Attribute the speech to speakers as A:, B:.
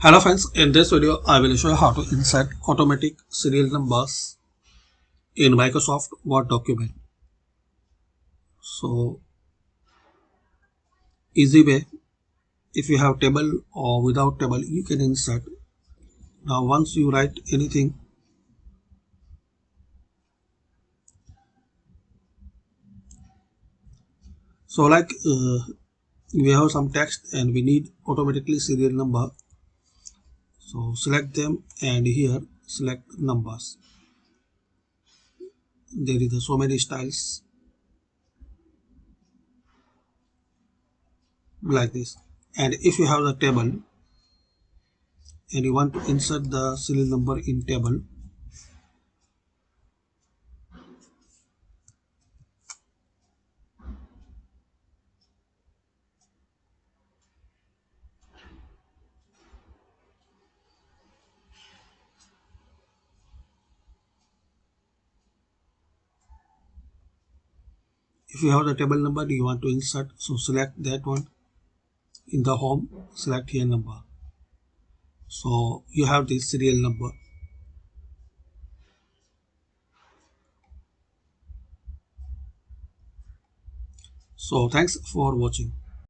A: Hello friends, in this video I will show you how to insert automatic serial numbers in Microsoft Word document. So easy way, if you have table or without table you can insert. Now once you write anything, so we have some text and we need automatically serial number. So select them and here select numbers. There is so many styles like this. And if you have the table and you want to insert the serial number in table, if you have the table number you want to insert, so select that one. In the home, select here number, so you have this serial number. So thanks for watching.